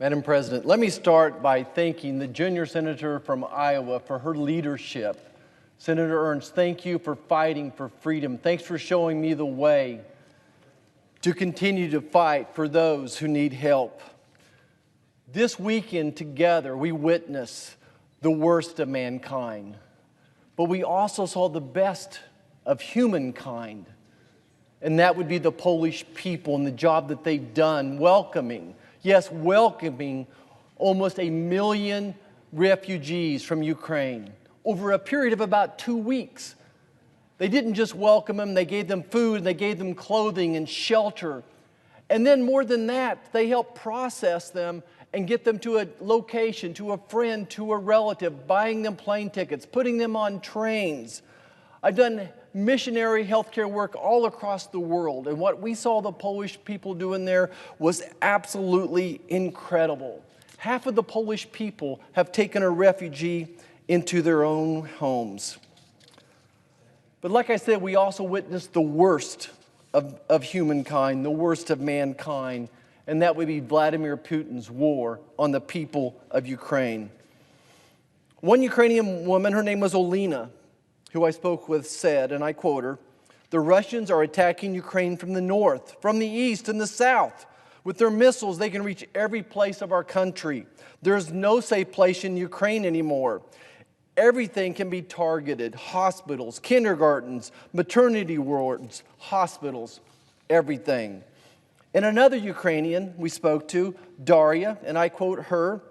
Madam President, let me start by thanking the junior senator from Iowa for her leadership. Senator Ernst, thank you for fighting for freedom. Thanks for showing me the way to continue to fight for those who need help. This weekend together, we witnessed the worst of mankind, but we also saw the best of humankind, and that would be the Polish people and the job that they've done welcoming almost 1 million refugees from Ukraine over a period of about 2 weeks. They didn't just welcome them, they gave them food, they gave them clothing and shelter. And then more than that, they helped process them and get them to a location, to a friend, to a relative, buying them plane tickets, putting them on trains. I've done missionary healthcare work all across the world, and what we saw the Polish people doing there was absolutely incredible. Half of the Polish people have taken a refugee into their own homes. But like I said, we also witnessed the worst of humankind, the worst of mankind, and that would be Vladimir Putin's war on the people of Ukraine. One Ukrainian woman, her name was Olena, who I spoke with, said, and I quote her, "The Russians are attacking Ukraine from the north, from the east, and the south. With their missiles, they can reach every place of our country. There's no safe place in Ukraine anymore. Everything can be targeted: hospitals, kindergartens, maternity wards, hospitals, everything." And another Ukrainian we spoke to, Daria, and I quote her,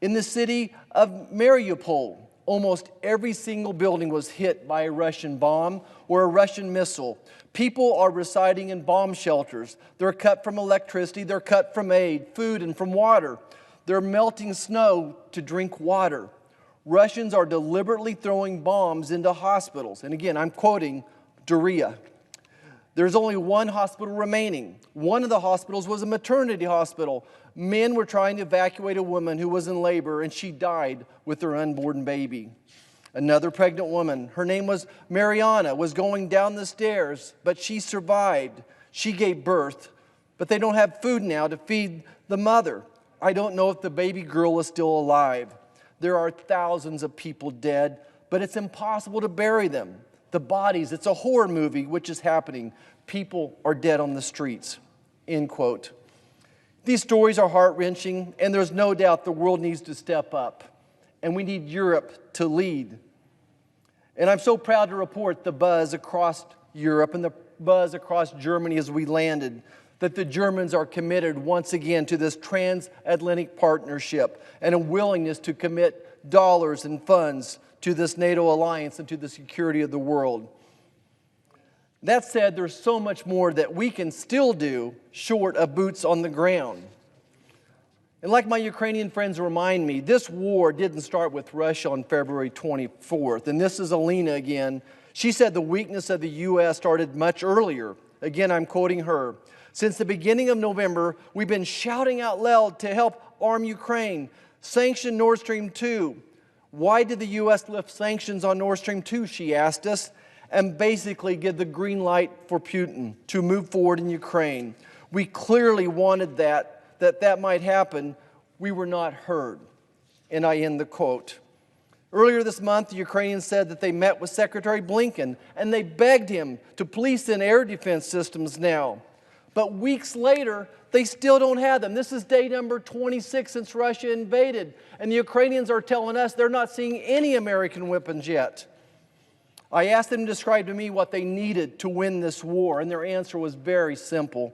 "In the city of Mariupol, almost every single building was hit by a Russian bomb or a Russian missile. People are residing in bomb shelters. They're cut from electricity, they're cut from aid, food, and from water. They're melting snow to drink water. Russians are deliberately throwing bombs into hospitals." And again, I'm quoting Daria. "There's only one hospital remaining. One of the hospitals was a maternity hospital. Men were trying to evacuate a woman who was in labor, and she died with her unborn baby. Another pregnant woman, her name was Mariana, was going down the stairs, but she survived. She gave birth, but they don't have food now to feed the mother. I don't know if the baby girl is still alive. There are thousands of people dead, but it's impossible to bury them. The bodies, it's a horror movie which is happening. People are dead on the streets." End quote. These stories are heart-wrenching, and there's no doubt the world needs to step up, and we need Europe to lead. And I'm so proud to report the buzz across Europe and the buzz across Germany as we landed, that the Germans are committed once again to this transatlantic partnership and a willingness to commit dollars and funds to this NATO alliance and to the security of the world. That said, there's so much more that we can still do short of boots on the ground. And like my Ukrainian friends remind me, this war didn't start with Russia on February 24th. And this is Alina again. She said the weakness of the U.S. started much earlier. Again, I'm quoting her. "Since the beginning of November, we've been shouting out loud to help arm Ukraine, sanction Nord Stream 2. Why did the U.S. lift sanctions on Nord Stream 2, she asked us, and basically give the green light for Putin to move forward in Ukraine. We clearly wanted that might happen. We were not heard." And I end the quote. Earlier this month, the Ukrainians said that they met with Secretary Blinken and they begged him to please send air defense systems now. But weeks later, they still don't have them. This is day number 26 since Russia invaded, and the Ukrainians are telling us they're not seeing any American weapons yet. I asked them to describe to me what they needed to win this war, and their answer was very simple: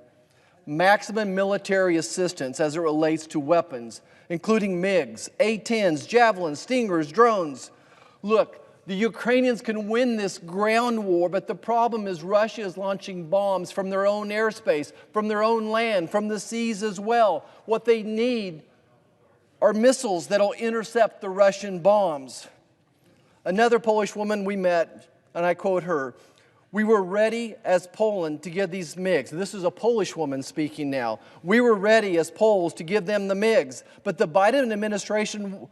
maximum military assistance as it relates to weapons, including MiGs, A-10s, Javelins, Stingers, drones. Look, the Ukrainians can win this ground war, but the problem is Russia is launching bombs from their own airspace, from their own land, from the seas as well. What they need are missiles that will intercept the Russian bombs. Another Polish woman we met, and I quote her, "We were ready as Poland to give these MiGs." This is a Polish woman speaking now. "We were ready as Poles to give them the MiGs, but the Biden administration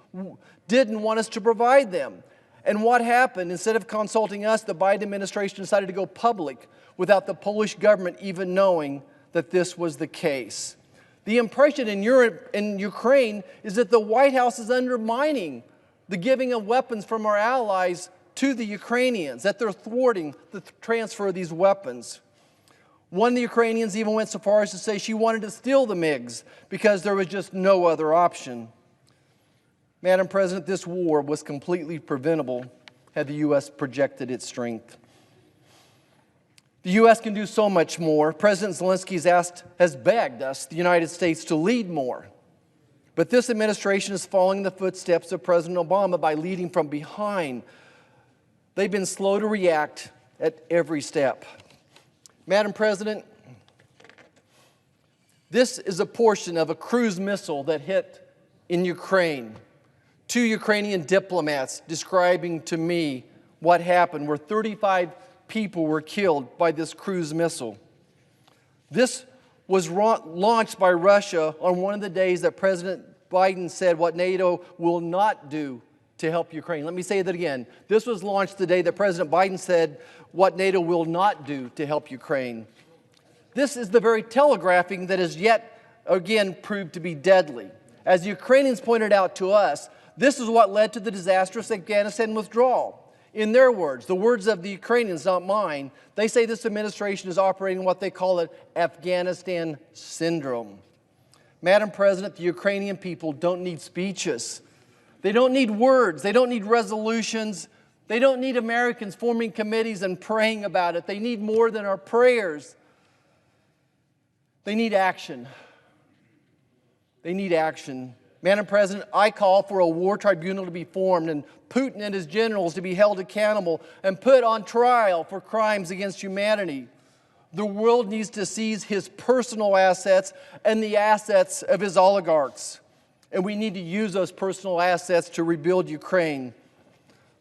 didn't want us to provide them. And what happened? Instead of consulting us, the Biden administration decided to go public without the Polish government even knowing that this was the case. The impression in Europe and Ukraine is that the White House is undermining the giving of weapons from our allies to the Ukrainians, that they're thwarting the transfer of these weapons. One of the Ukrainians even went so far as to say she wanted to steal the MiGs because there was just no other option. Madam President, this war was completely preventable had the U.S. projected its strength. The U.S. can do so much more. President Zelensky has begged us, the United States, to lead more. But this administration is following in the footsteps of President Obama by leading from behind. They've been slow to react at every step. Madam President, this is a portion of a cruise missile that hit in Ukraine. 2 Ukrainian diplomats describing to me what happened, where 35 people were killed by this cruise missile. This was launched by Russia on one of the days that President Biden said what NATO will not do to help Ukraine. Let me say that again. This was launched the day that President Biden said what NATO will not do to help Ukraine. This is the very telegraphing that has yet again proved to be deadly. As the Ukrainians pointed out to us, this is what led to the disastrous Afghanistan withdrawal. In their words, the words of the Ukrainians, not mine, they say this administration is operating what they call it Afghanistan syndrome. Madam President, the Ukrainian people don't need speeches. They don't need words. They don't need resolutions. They don't need Americans forming committees and praying about it. They need more than our prayers. They need action. They need action. Madam President, I call for a war tribunal to be formed and Putin and his generals to be held accountable and put on trial for crimes against humanity. The world needs to seize his personal assets and the assets of his oligarchs. And we need to use those personal assets to rebuild Ukraine.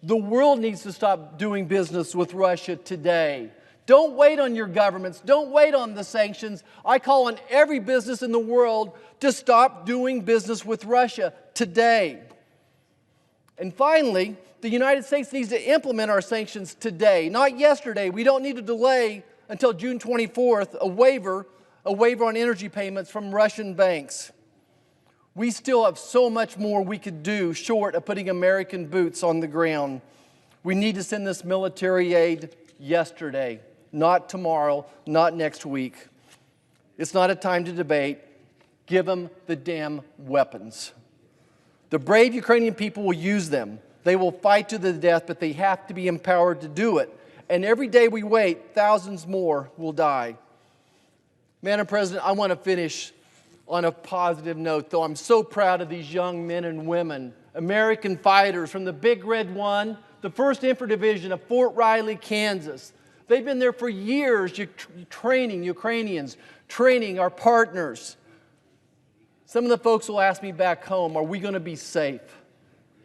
The world needs to stop doing business with Russia today. Don't wait on your governments. Don't wait on the sanctions. I call on every business in the world to stop doing business with Russia today. And finally, the United States needs to implement our sanctions today, not yesterday. We don't need to delay until June 24th a waiver on energy payments from Russian banks. We still have so much more we could do short of putting American boots on the ground. We need to send this military aid yesterday, not tomorrow, not next week. It's not a time to debate. Give them the damn weapons. The brave Ukrainian people will use them. They will fight to the death, but they have to be empowered to do it. And every day we wait, thousands more will die. Madam President, I want to finish on a positive note, though. I'm so proud of these young men and women, American fighters from the Big Red One, the 1st Infantry Division of Fort Riley, Kansas. They've been there for years training Ukrainians, training our partners. Some of the folks will ask me back home, are we going to be safe?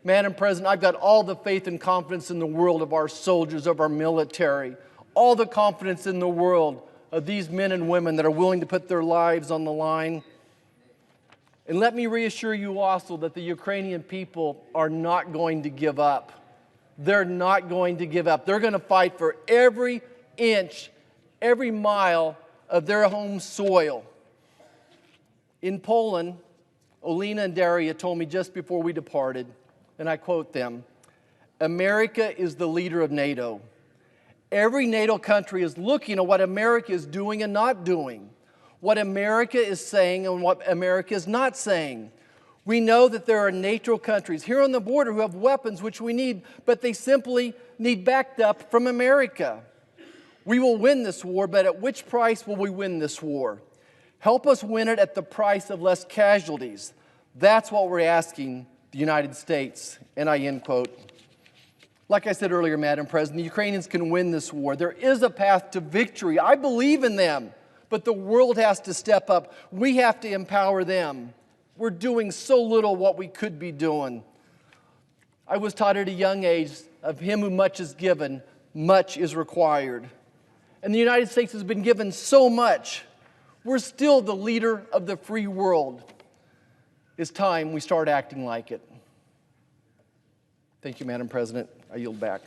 Madam President, I've got all the faith and confidence in the world of our soldiers, of our military, all the confidence in the world of these men and women that are willing to put their lives on the line. And let me reassure you also that the Ukrainian people are not going to give up. They're not going to give up. They're going to fight for every inch, every mile of their home soil. In Poland, Olena and Daria told me just before we departed, and I quote them, "America is the leader of NATO. Every NATO country is looking at what America is doing and not doing, what America is saying and what America is not saying. We know that there are NATO countries here on the border who have weapons which we need, but they simply need backed up from America. We will win this war, but at which price will we win this war? Help us win it at the price of less casualties. That's what we're asking the United States." And I end quote. Like I said earlier, Madam President, the Ukrainians can win this war. There is a path to victory. I believe in them, but the world has to step up. We have to empower them. We're doing so little what we could be doing. I was taught at a young age, of him who much is given, much is required. And the United States has been given so much. We're still the leader of the free world. It's time we start acting like it. Thank you, Madam President. I yield back.